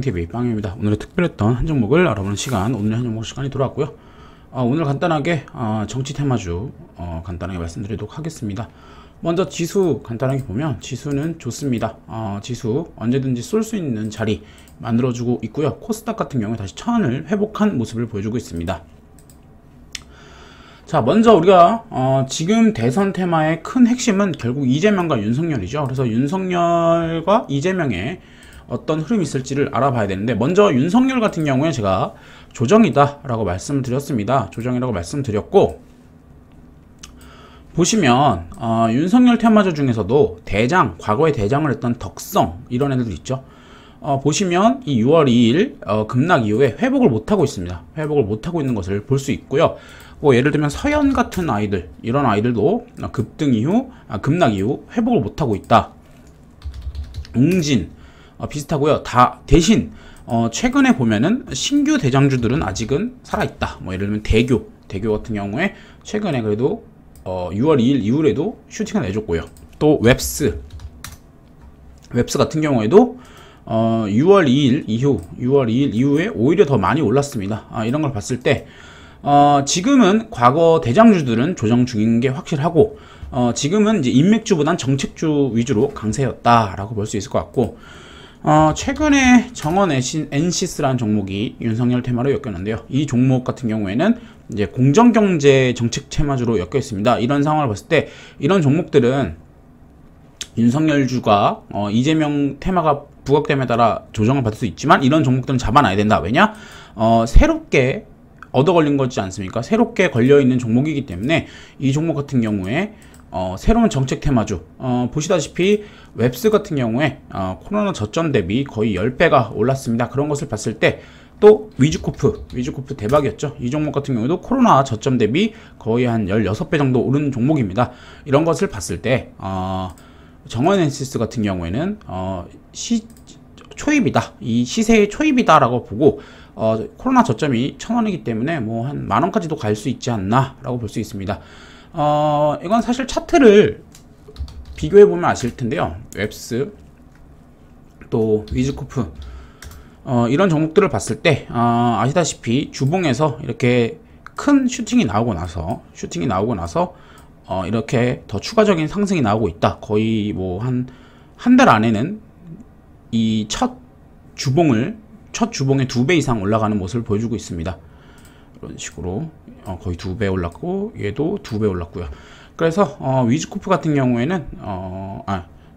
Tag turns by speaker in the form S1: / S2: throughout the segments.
S1: 빵TV 빵입니다. 오늘의 특별했던 한 종목을 알아보는 시간, 오늘의 한 종목 시간이 돌아왔고요. 오늘 간단하게 정치 테마주 간단하게 말씀드리도록 하겠습니다. 먼저 지수 간단하게 보면 지수는 좋습니다. 지수 언제든지 쏠 수 있는 자리 만들어주고 있고요. 코스닥 같은 경우에 다시 천을 회복한 모습을 보여주고 있습니다. 자, 먼저 우리가 지금 대선 테마의 큰 핵심은 결국 이재명과 윤석열이죠. 그래서 윤석열과 이재명의 어떤 흐름이 있을지를 알아봐야 되는데, 먼저 윤석열 같은 경우에 제가 조정이다 라고 말씀을 드렸습니다. 조정이라고 말씀드렸고, 보시면 윤석열 테마주 중에서도 대장, 과거에 대장을 했던 덕성 이런 애들도 있죠. 보시면 이 6월 2일 급락 이후에 회복을 못하고 있습니다. 회복을 못하고 있는 것을 볼 수 있고요. 뭐 예를 들면 서현 같은 아이들, 이런 아이들도 급등 이후, 급락 이후 회복을 못하고 있다. 웅진 비슷하고요. 대신 최근에 보면은 신규 대장주들은 아직은 살아있다. 뭐 예를 들면 대교 같은 경우에 최근에 그래도 6월 2일 이후에도 슈팅을 내줬고요. 또 웹스 같은 경우에도 6월 2일 이후에 오히려 더 많이 올랐습니다. 이런 걸 봤을 때 지금은 과거 대장주들은 조정 중인 게 확실하고, 지금은 이제 인맥주보단 정책주 위주로 강세였다라고 볼 수 있을 것 같고, 최근에 정원 엔시스라는 종목이 윤석열 테마로 엮였는데요. 이 종목 같은 경우에는 이제 공정경제 정책 테마주로 엮여 있습니다. 이런 상황을 봤을 때 이런 종목들은 윤석열주가 이재명 테마가 부각됨에 따라 조정을 받을 수 있지만, 이런 종목들은 잡아놔야 된다. 왜냐? 새롭게 얻어 걸린 거지 않습니까? 새롭게 걸려있는 종목이기 때문에 이 종목 같은 경우에 새로운 정책 테마주, 보시다시피 웹스 같은 경우에 코로나 저점 대비 거의 10배가 올랐습니다. 그런 것을 봤을 때, 또 위즈코프 대박이었죠. 이 종목 같은 경우에도 코로나 저점 대비 거의 한 16배 정도 오른 종목입니다. 이런 것을 봤을 때 정원엔시스 같은 경우에는 초입이다, 이 시세의 초입이다 라고 보고, 코로나 저점이 1,000원이기 때문에 뭐 한 만원까지도 갈 수 있지 않나 라고 볼 수 있습니다. 이건 사실 차트를 비교해보면 아실 텐데요. 웹스, 또 위즈코프, 이런 종목들을 봤을 때, 아시다시피 주봉에서 이렇게 큰 슈팅이 나오고 나서, 이렇게 더 추가적인 상승이 나오고 있다. 거의 뭐 한 달 안에는 이 첫 주봉의 2배 이상 올라가는 모습을 보여주고 있습니다. 이런 식으로 거의 2배 올랐고, 얘도 2배 올랐고요. 그래서 위즈코프 같은 경우에는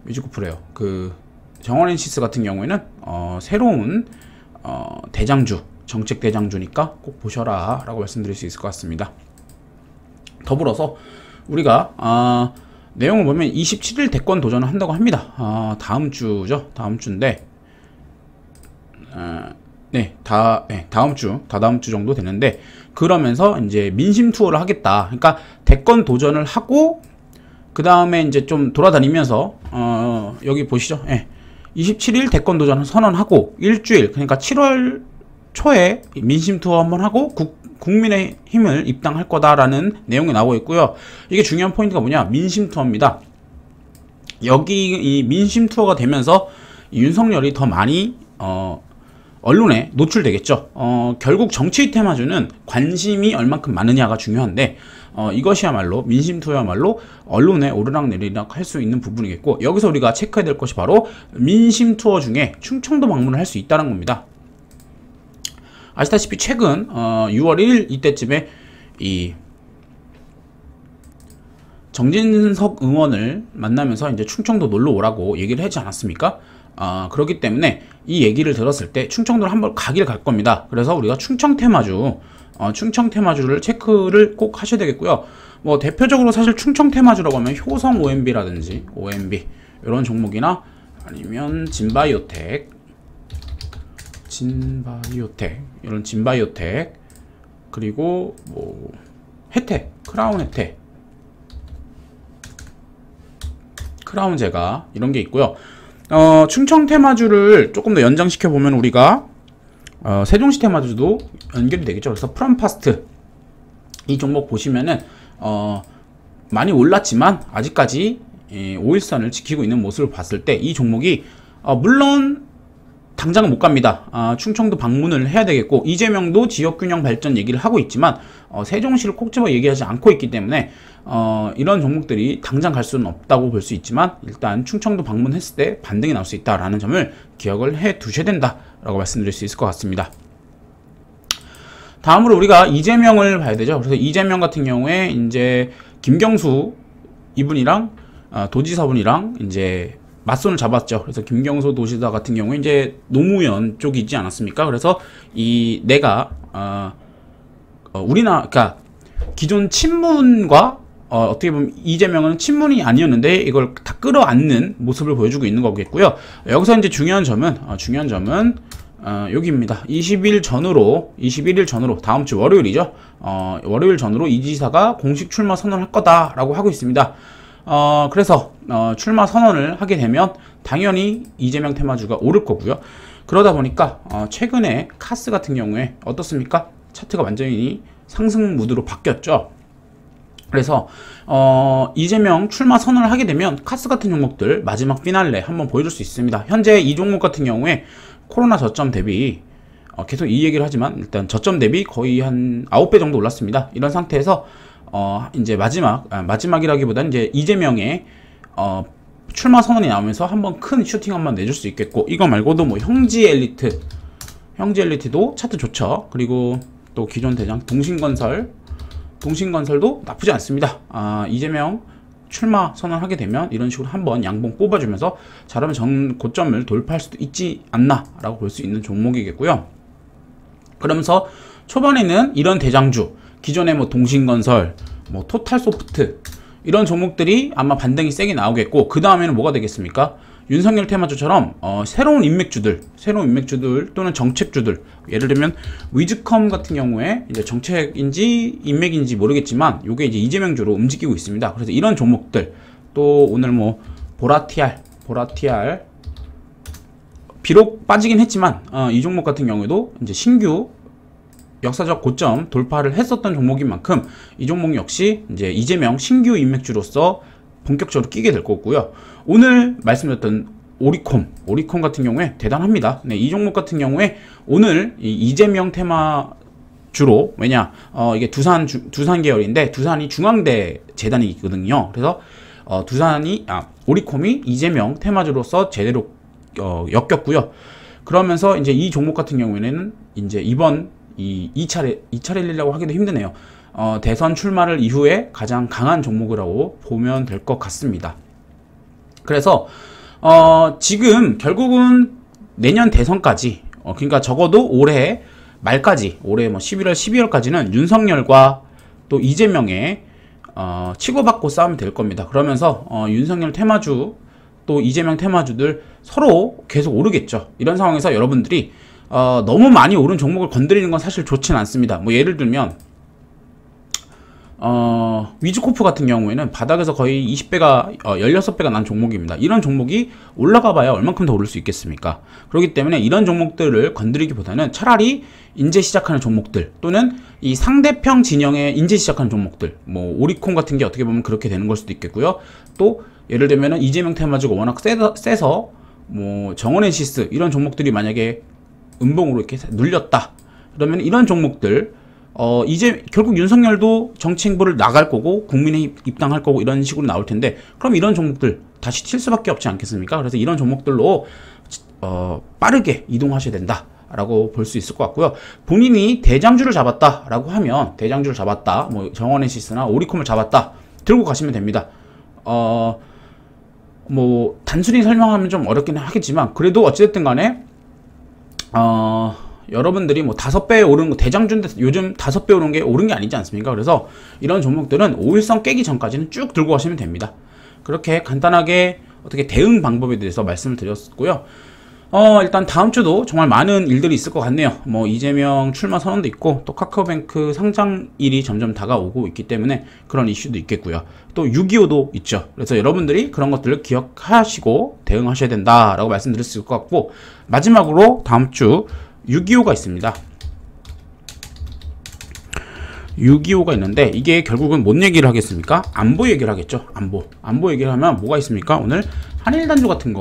S1: 위즈코프래요. 그 정원엔시스 같은 경우에는 새로운 대장주, 정책 대장주니까 꼭 보셔라 라고 말씀드릴 수 있을 것 같습니다. 더불어서 우리가 내용을 보면 27일 대권 도전을 한다고 합니다. 다음 주죠. 다음 주인데, 다다음 주 정도 되는데, 그러면서 이제 민심 투어를 하겠다. 그러니까 대권 도전을 하고, 그 다음에 이제 좀 돌아다니면서 여기 보시죠. 27일 대권 도전을 선언하고 일주일, 그러니까 7월 초에 민심 투어 한번 하고 국민의힘을 입당할 거다라는 내용이 나오고 있고요. 이게 중요한 포인트가 뭐냐? 민심 투어입니다. 여기 이 민심 투어가 되면서 윤석열이 더 많이 언론에 노출되겠죠. 결국 정치 테마주는 관심이 얼만큼 많으냐가 중요한데, 이것이야말로 민심 투어야말로 언론에 오르락내리락 할 수 있는 부분이겠고, 여기서 우리가 체크해야 될 것이 바로 민심 투어 중에 충청도 방문을 할 수 있다는 겁니다. 아시다시피 최근 6월 1일 이때쯤에 이 정진석 의원을 만나면서 이제 충청도 놀러 오라고 얘기를 하지 않았습니까? 그렇기 때문에 이 얘기를 들었을 때 충청도를 한번 갈 겁니다. 그래서 우리가 충청 테마주를 체크를 꼭 하셔야 되겠고요. 뭐 대표적으로 사실 충청 테마주라고 하면 효성 OMB라든지 OMB 이런 종목이나, 아니면 진바이오텍, 이런 진바이오텍, 그리고 뭐 크라운 혜택, 크라운 제가 이런 게 있고요. 충청 테마주를 조금 더 연장시켜 보면 우리가 세종시 테마주도 연결이 되겠죠. 그래서 프롬파스트, 이 종목 보시면은 많이 올랐지만 아직까지 5일선을 지키고 있는 모습을 봤을 때, 이 종목이 물론 당장은 못 갑니다. 충청도 방문을 해야 되겠고, 이재명도 지역균형 발전 얘기를 하고 있지만 세종시를 콕 집어 얘기하지 않고 있기 때문에 이런 종목들이 당장 갈 수는 없다고 볼 수 있지만, 일단 충청도 방문했을 때 반등이 나올 수 있다라는 점을 기억을 해 두셔야 된다라고 말씀드릴 수 있을 것 같습니다. 다음으로 우리가 이재명을 봐야 되죠. 그래서 이재명 같은 경우에 이제 김경수 이분이랑 도지사분이랑 이제 맞손을 잡았죠. 그래서 김경수 도지사 같은 경우에 이제 노무현 쪽이 있지 않았습니까? 그래서 이 내가 그러니까 기존 친문과 어떻게 보면 이재명은 친문이 아니었는데 이걸 다 끌어안는 모습을 보여주고 있는 거겠고요. 여기서 이제 중요한 점은 여기입니다. 21일 전후로 다음 주 월요일이죠. 월요일 전후로 이 지사가 공식 출마 선언을 할 거다라고 하고 있습니다. 그래서 출마 선언을 하게 되면 당연히 이재명 테마주가 오를 거고요. 그러다 보니까 최근에 카스 같은 경우에 어떻습니까? 차트가 완전히 상승 무드로 바뀌었죠. 그래서 이재명 출마 선언을 하게 되면 카스 같은 종목들 마지막 피날레 한번 보여줄 수 있습니다. 현재 이 종목 같은 경우에 코로나 저점 대비 계속 이 얘기를 하지만 일단 저점 대비 거의 한 9배 정도 올랐습니다. 이런 상태에서 이제 마지막이라기보다는 이제 이재명의 출마 선언이 나오면서 한번 큰 슈팅 한번 내줄 수 있겠고, 이거 말고도 뭐 형지 엘리트도 차트 좋죠. 그리고 또 기존 대장 동신건설도 나쁘지 않습니다. 이재명 출마 선언하게 되면 이런 식으로 한번 양봉 뽑아주면서 잘하면 전 고점을 돌파할 수도 있지 않나 라고 볼 수 있는 종목이겠고요. 그러면서 초반에는 이런 대장주, 기존에 뭐 동신건설, 뭐 토탈소프트 이런 종목들이 아마 반등이 세게 나오겠고, 그 다음에는 뭐가 되겠습니까? 윤석열 테마주처럼 새로운 인맥주들 또는 정책주들, 예를 들면 위즈컴 같은 경우에 이제 정책인지 인맥인지 모르겠지만 요게 이제 이재명주로 움직이고 있습니다. 그래서 이런 종목들, 또 오늘 뭐 보라티알 비록 빠지긴 했지만 이 종목 같은 경우에도 이제 신규 역사적 고점 돌파를 했었던 종목인 만큼 이 종목 역시 이제 이재명 신규 인맥주로서 본격적으로 끼게 될 거고요. 오늘 말씀드렸던 오리콤 같은 경우에 대단합니다. 네, 이 종목 같은 경우에 오늘 이재명 테마주로, 왜냐 이게 두산 계열인데 두산이 중앙대 재단이 있거든요. 그래서 오리콤이 이재명 테마주로서 제대로 엮였고요. 그러면서 이제 이 종목 같은 경우에는 이제 이번 2차례라고 하기도 힘드네요. 대선 출마를 이후에 가장 강한 종목이라고 보면 될 것 같습니다. 그래서 지금 결국은 내년 대선까지, 그러니까 적어도 올해 말까지, 올해 뭐 11월, 12월까지는 윤석열과 또 이재명의 치고받고 싸우면 될 겁니다. 그러면서 윤석열 테마주 또 이재명 테마주들 서로 계속 오르겠죠. 이런 상황에서 여러분들이 너무 많이 오른 종목을 건드리는 건 사실 좋지는 않습니다. 뭐 예를 들면 위즈코프 같은 경우에는 바닥에서 거의 20배가 16배가 난 종목입니다. 이런 종목이 올라가 봐야 얼만큼 더 오를 수 있겠습니까? 그렇기 때문에 이런 종목들을 건드리기보다는 차라리 인제 시작하는 종목들, 또는 이 상대평 진영에 인제 시작하는 종목들, 뭐 오리콤 같은 게 어떻게 보면 그렇게 되는 걸 수도 있겠고요. 또 예를 들면은 이재명 테마주가 워낙 세서 뭐 정원엔시스 이런 종목들이 만약에 음봉으로 이렇게 눌렸다 그러면 이런 종목들 이제 결국 윤석열도 정치 행보를 나갈 거고 국민의 입당할 거고 이런 식으로 나올 텐데, 그럼 이런 종목들 다시 튈 수밖에 없지 않겠습니까? 그래서 이런 종목들로 빠르게 이동하셔야 된다 라고 볼 수 있을 것 같고요. 본인이 대장주를 잡았다 라고 하면, 대장주를 잡았다, 뭐 정원엔시스나 오리콤을 잡았다 들고 가시면 됩니다. 뭐 단순히 설명하면 좀 어렵긴 하겠지만, 그래도 어찌됐든 간에 여러분들이 뭐 5배 오르는 거, 대장주인데 요즘 5배 오른 게 옳은 게 아니지 않습니까? 그래서 이런 종목들은 5일선 깨기 전까지는 쭉 들고 가시면 됩니다. 그렇게 간단하게 어떻게 대응 방법에 대해서 말씀을 드렸고요. 일단 다음 주도 정말 많은 일들이 있을 것 같네요. 뭐 이재명 출마 선언도 있고, 또 카카오뱅크 상장일이 점점 다가오고 있기 때문에 그런 이슈도 있겠고요. 또 6.25도 있죠. 그래서 여러분들이 그런 것들을 기억하시고 대응하셔야 된다라고 말씀드릴 수 있을 것 같고, 마지막으로 다음 주 6.25가 있습니다. 625가 있는데 이게 결국은 뭔 얘기를 하겠습니까? 안보 얘기를 하겠죠. 안보 얘기를 하면 뭐가 있습니까? 오늘 한일단조 같은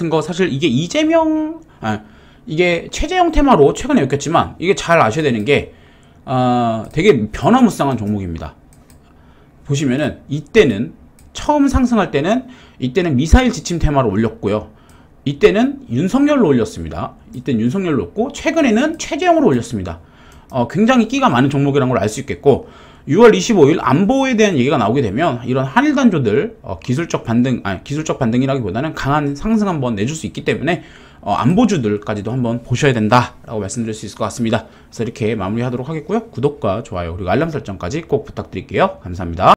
S1: 거 사실 이게 이게 최재형 테마로 최근에 엮였지만 이게 잘 아셔야 되는 게 되게 변화무쌍한 종목입니다. 보시면은 이때는 처음 상승할 때는 이때는 미사일 지침 테마로 올렸고요. 이때는 윤석열로 올렸습니다. 이때는 윤석열로 올렸고 최근에는 최재형으로 올렸습니다. 굉장히 끼가 많은 종목이라는 걸 알 수 있겠고 6월 25일 안보에 대한 얘기가 나오게 되면 이런 한일단조들 기술적 반등이라기보다는 강한 상승 한번 내줄 수 있기 때문에 안보주들까지도 한번 보셔야 된다라고 말씀드릴 수 있을 것 같습니다. 그래서 이렇게 마무리하도록 하겠고요. 구독과 좋아요 그리고 알람 설정까지 꼭 부탁드릴게요. 감사합니다.